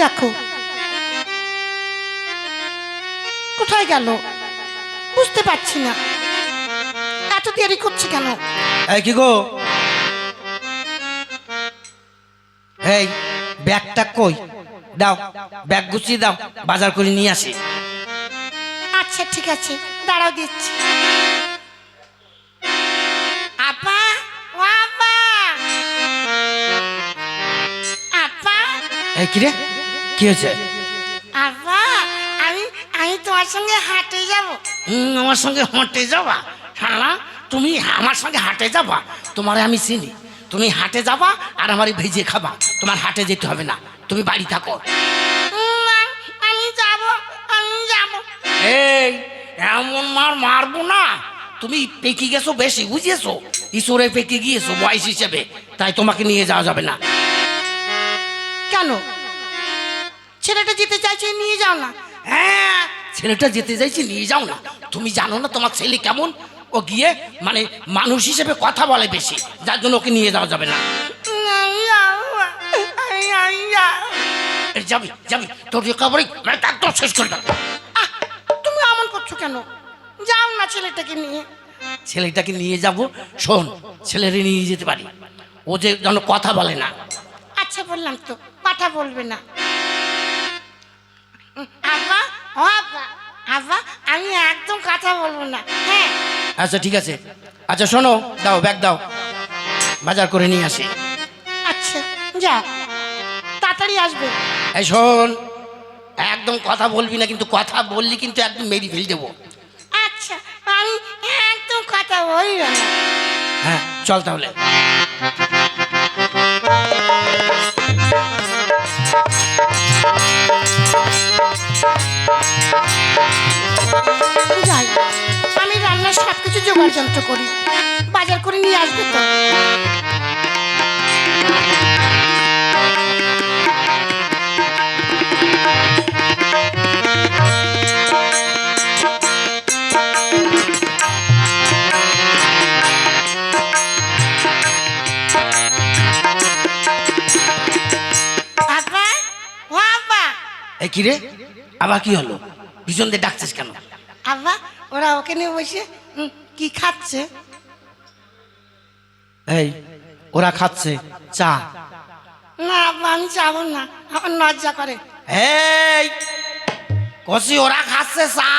দেখো কোথায় গেল বুঝতে পারছি না, এত দেরি করছে কেন? এই কি গো, এই ব্যাগটা কই? দাও, ব্যাগ গুছিয়ে দাও, বাজার করে নিয়ে আসি। আচ্ছা ঠিক আছে, দাঁড়াও দিচ্ছি। আপা, ও আপা, আপা, এই কি রে, কি হয়েছে? আপা, আমি আমি তোমার সঙ্গে হাঁটে যাব। আমার সঙ্গে হাঁটে যাবা? শালা, তুমি আমার সঙ্গে হাঁটে যাবা? তোমারে আমি চিনি, তুমি হাঁটে যাবা আর আমারই ভেজিয়ে খাবা। তোমার হাঁটে যেতে হবে না, তুমি বাড়ি থাকো। না, আমি যাব, আমি যাব। এই এমন মার মারবো না, তুমি পেকে গেছো বেশি, বুঝিয়েছো? ঈশ্বরে পেকে গিয়েছো বয়স হিসেবে, তাই তোমাকে নিয়ে যাওয়া যাবে না। কেন? ছেলেটা যেতে চাইছে, নিয়ে যাও না। হ্যাঁ, ছেলেটা যেতে চাইছে, নিয়ে যাও না। তুমি জানো না তোমার ছেলে কেমন? ও গিয়ে মানে মানুষ হিসেবে কথা বলে বেশি, যার জন্য ওকে নিয়ে যাওয়া যাবে না। এই যাবি যাবি, তোর খবরই মানে একদম শেষ করে দাও। তুমি এমন করছো কেন? যাও না ছেলেটাকে নিয়ে। ছেলেটাকে নিয়ে যাব, শোন, ছেলেরে নিয়ে যেতে পারি, ও যে যেন কথা বলে না। আচ্ছা বললাম তো, কথা বলবে না। আব্বা, ও আব্বা, আব্বা, আমি একদম কথা বলবো না। হ্যাঁ আচ্ছা ঠিক আছে, আচ্ছা শোনো, দাও ব্যাগ দাও, বাজার করে নিয়ে আসি। আচ্ছা যাও, তাড়াতাড়ি আসবে। এই শোন, একদম কথা বলবি না, কিন্তু কথা বললি কিন্তু একদম মেরি ফেল দেবো। আচ্ছা, আমি একদম কথা বলবো না। হ্যাঁ চল তাহলে। যাই, আমি রান্নার সব কিছু জোগাড় যন্ত্র করি, বাজার করে নিয়ে আসবে তো। আব্বা, ও আব্বা, এই কি রে, আবার কি হলো? পিছন দিয়ে ডাকছিস কেন? আব্বা, ওরা ওখানে বসে কি খাচ্ছে? এই ওরা খাচ্ছে চা। না আব্বা, আমি যাবো না, আমার লজ্জা করে। এই কষি, ওরা খাচ্ছে চা।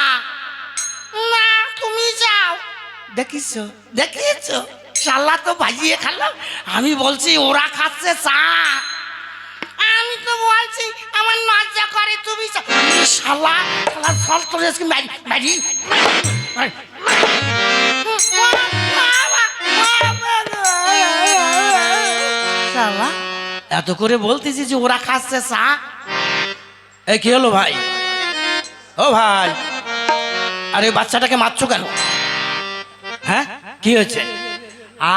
না, তুমি যাও। দেখিস দেখিয়েছ, শালা তো বাজিয়ে খালাম। আমি বলছি ওরা খাচ্ছে চা। আমি তো বলছি আমার লজ্জা করে, তুমি যাও। শালা শালা ফল তোর আজকে ম্যারি ম্যারি। শালা এত করে বলতেছি যে ওরা খাচ্ছে চা। এই কি হলো ভাই? ও ভাই, আরে বাচ্চাটাকে মারছো কেন? হ্যাঁ কি হয়েছে?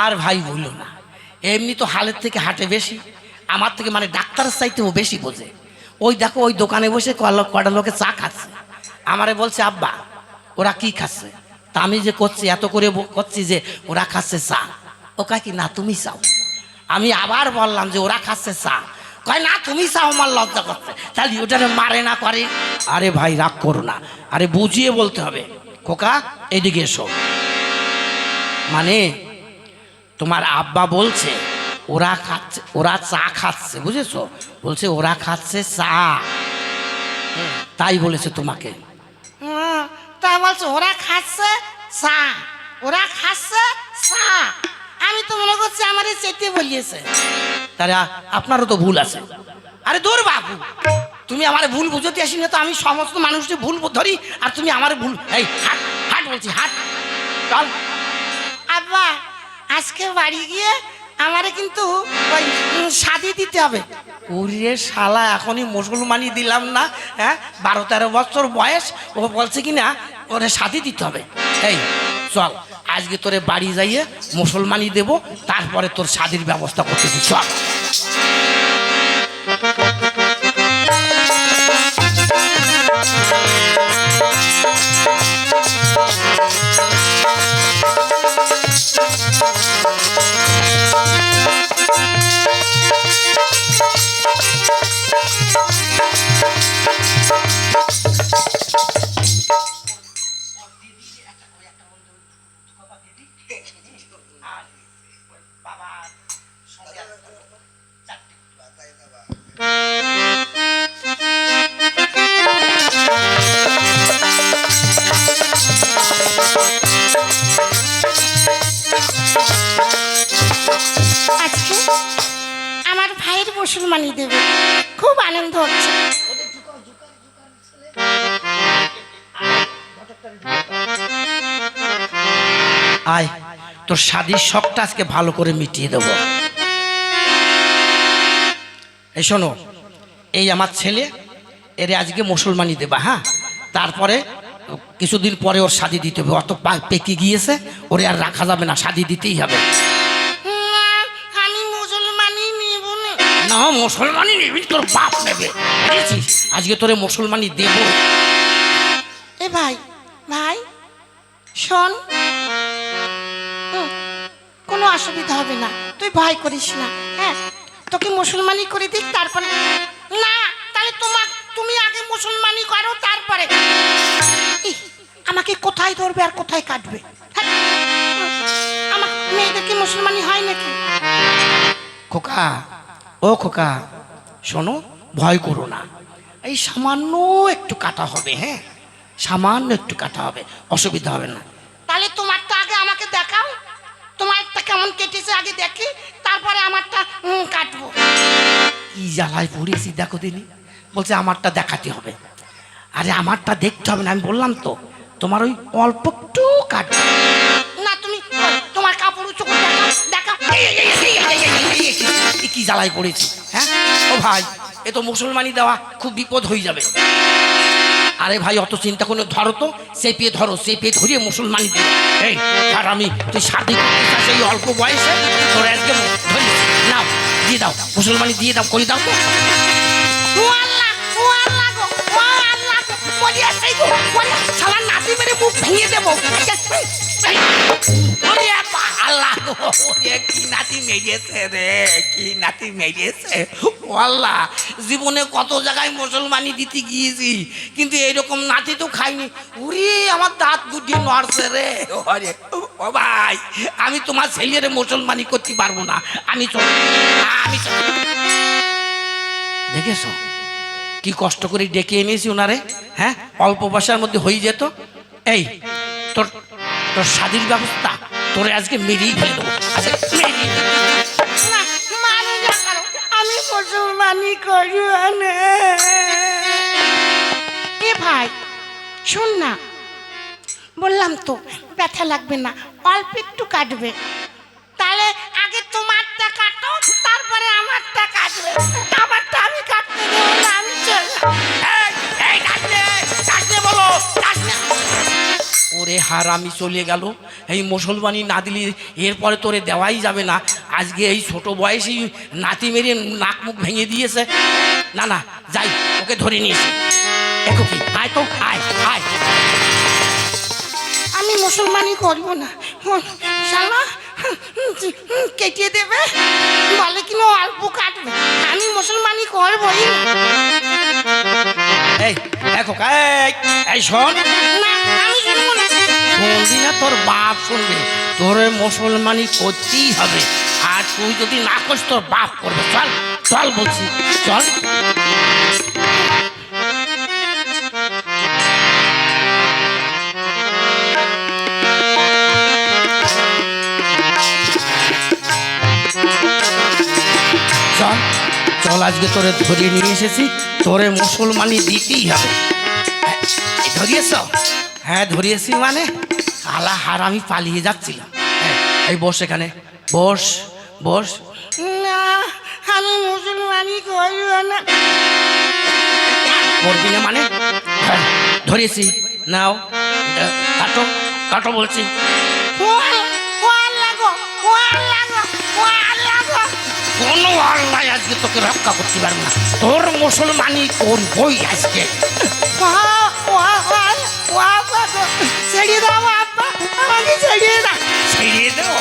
আর ভাই বললো না, এমনি তো হালের থেকে হাঁটে বেশি, আমার থেকে মানে ডাক্তারের চাইতেও বেশি বোঝে। ওই দেখো ওই দোকানে বসে কটা লোকে চা খাচ্ছে, আমারে বলছে আব্বা ওরা কি খাচ্ছে? তা আমি যে করছি এত করে করছি যে ওরা খাচ্ছে চা, ও কয় কি না তুমি চাও। আমি আবার বললাম যে ওরা খাচ্ছে চা, কয় না তুমি চাও, আমার লজ্জা করছে। তাহলে ওটারে মারে না করে? আরে ভাই রাগ করো না, আরে বুঝিয়ে বলতে হবে। খোকা এদিকে এসো, মানে তোমার আব্বা বলছে ওরা খাচ্ছে, ওরা চা খাচ্ছে, বুঝেছো? বলছে ওরা খাচ্ছে চা, তাই বলেছে তোমাকে। তা বলছো ওরা খাচ্ছে চা, ওরা খাচ্ছে চা। আমি তো মনে করছি আমার চেতে বলিয়েছে। তারা আপনারও তো ভুল আছে। আরে দূর বাবু, তুমি আমার ভুল বুঝতে আসি না তো? আমি সমস্ত মানুষকে ভুল ধরি আর তুমি আমার ভুল। এই হাট হাট বলছি, হাট চল। আব্বা, আজকে বাড়ি গিয়ে আমারে কিন্তু ওই শাদি দিতে হবে। ওরে শালা, এখনই মুসলমানি দিলাম না? হ্যাঁ 12-13 বছর বয়স, ও বলছে কি না ওরে শাদি দিতে হবে। এই চল, আজকে তোরে বাড়ি যাইয়ে মুসলমানি দেব, তারপরে তোর শাদির ব্যবস্থা করতেছি, চল। লাইন ধরছে। আয়, তোর শাদির শখটা আজকে ভালো করে মিটিয়ে দেবো। এই শোনো, এই আমার ছেলে, এর আজকে মুসলমানি দেবা, হ্যাঁ? তারপরে কিছুদিন পরে ওর শাদি দিতে হবে। অত পেকে গিয়েছে, ওরে আর রাখা যাবে না, শাদি দিতেই হবে। না, আমি মুসলমানই নিব না। না, মুসলমানি নিবি, তোর বাপ নেবে, বুঝেছিস? আজকে তোরে মুসলমানি দেব। এ ভাই, ভাই শোন, কোনো অসুবিধা হবে না, তুই ভয় করিস না। হ্যাঁ, তোকে মুসলমানি করে দিক, তারপরে না, তাহলে তুমি আগে মুসলমানি করো, তারপরে আমাকে কোথায় ধরবে আর কোথায় কাটবে? হ্যাঁ, আমার মেয়েদেরকে মুসলমানি হয় নাকি? খোকা, ও খোকা, শোনো, ভয় করো না, এই সামান্য একটু কাটা হবে, হ্যাঁ, সামান্য একটু কাটা হবে, অসুবিধা হবে না। তাহলে তোমারটা আগে আমাকে দেখাও, তোমারটা কেমন কেটেছে আগে দেখি, তারপরে আমারটা কাটবো। কি জ্বালায় পড়েছি দেখো দিনি, বলছে আমারটা দেখাতে হবে। আরে আমারটা দেখতে হবে না, আমি বললাম তো তোমার ওই অল্প একটু কাটবে। না, তুমি তোমার কাপড় উঁচু করে দেখাও, দেখাও। কি জ্বালায় পড়েছি, হ্যাঁ? ও ভাই, এ তো মুসলমানি দেওয়া খুব বিপদ হয়ে যাবে। আরে ভাই, অত চিন্তা করে ধরো তো, চেপিয়ে ধরো, চেপিয়ে ধরিয়ে মুসলমানি দিবে। এই আর আমি, তুই শাদি করতে চাস এই অল্প বয়সে, তোর আজকে ধরি নাও, দিয়ে দাও, মুসলমানি দিয়ে দাও, করে দাও তো। ও আল্লাহ, ও আল্লাহ গো, ও আল্লাহ গো, বলি আসেই গো, বলি শালা নাতি মেরে মুখ ভেঙে দেবো। ওরে আল্লাহ গো, ওরে কি নাতি মেরেছে রে, কি নাতি মেরেছে। ও আল্লাহ, জীবনে কত জায়গায় মুসলমানি দিতে গিয়েছি, কিন্তু এইরকম নাতি তো খাইনি। ওরে আমার দাঁত দুটি নড়ছে রে। ওরে ও ভাই, আমি তোমার ছেলের মুসলমানি করতে পারবো না, আমি দেখেছো কি কষ্ট করে ডেকে এনেছি ওনারে, হ্যাঁ? অল্প বয়সের মধ্যে হয়ে যেত। এই তোর তোর শাদির ব্যবস্থা তোরে আজকে মেরেই ফেলে দেবো। আচ্ছা, না, মারো না করো, আমি মুসলমানি করবো না। এ ভাই শোন না, বললাম তো ব্যথা লাগবে না, অল্প একটু কাটবে। তাহলে আগে তোমারটা কাটো, তারপরে আমারটা কাটবে। আমারটা আমি কাটতে দেবো না, আমি বলো ওরে হারামি চলে গেল। এই মুসলমানি না দিলি এরপরে তোরে দেওয়াই যাবে না। আজকে এই ছোট বয়সেই নাতি মেরে নাক মুখ ভেঙে দিয়েছে। না না, যাই, ওকে ধরে নিয়েছি। দেখো কি, আয় তো, আয় আয়। আমি মুসলমানি করবো না, শালা কেটে দেবে, বলে কিনা অল্প কাটবে, আমি মুসলমানি করবোই না। এই দেখো, এই শোন না, আমি শুনবো না। শুনবি না, তোর বাপ শুনবে। তোর মুসলমানি করতেই হবে, আর তুই যদি না করিস তোর বাপ করবে। চল চল বলছি, চল। চল চল, আজকে তোরে ধরিয়ে নিয়ে এসেছি, তোরে মুসলমানি দিতেই হবে। ধরিয়েছ? হ্যাঁ ধরিয়েছি, মানে আলা হার আমি পালিয়ে যাচ্ছিলাম। এই বস এখানে, বস বস। না, আমি মুসলমানি করবো না। করবি না মানে? ধরিয়েছি, নাও, কাটো কাটো বলছি। কোনো আল্লাহ আজকে তোকে রক্ষা করতে পারবে না, তোর মুসলমানি করবই আজকে। ছেড়ে দাও আব্বা, আমাকে ছেড়িয়ে দাও। ছেড়িয়ে দাও?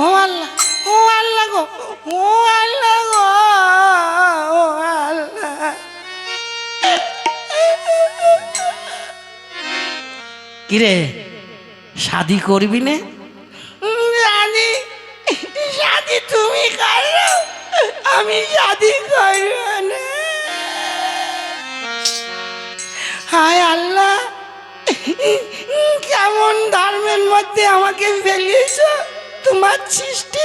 ও আল্লাহ, ও আল্লাহ গো, ও আল্লাহ গো, ও আল্লাহ। কিরে, শাদি করবি নে? জানি, শাদি তুমি করো, আমি শাদি করবো না। হায় আল্লাহ, কেমন ধর্মের মধ্যে আমাকে ফেলিয়েছ। তোমার সৃষ্টি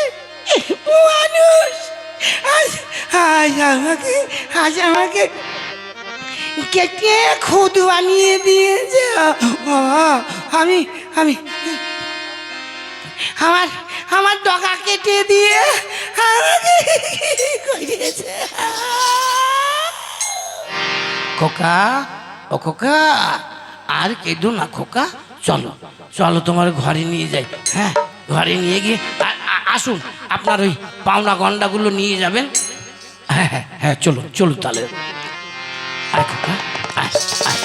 আমাকে আজ আমাকে কেটে খুদ বানিয়ে দিয়েছে। আমি আমি আমার আমার ডগা কেটে দিয়ে আমাকে করিয়েছে। খোকা, ও খোকা, আর কেঁদো না খোকা, চলো চলো তোমার ঘরে নিয়ে যাই। হ্যাঁ, ঘরে নিয়ে গিয়ে আসুন, আপনার ওই পাওনা গন্ডাগুলো নিয়ে যাবেন। হ্যাঁ হ্যাঁ হ্যাঁ, চলো চলো তাহলে। আয় খোকা, আয় আয়।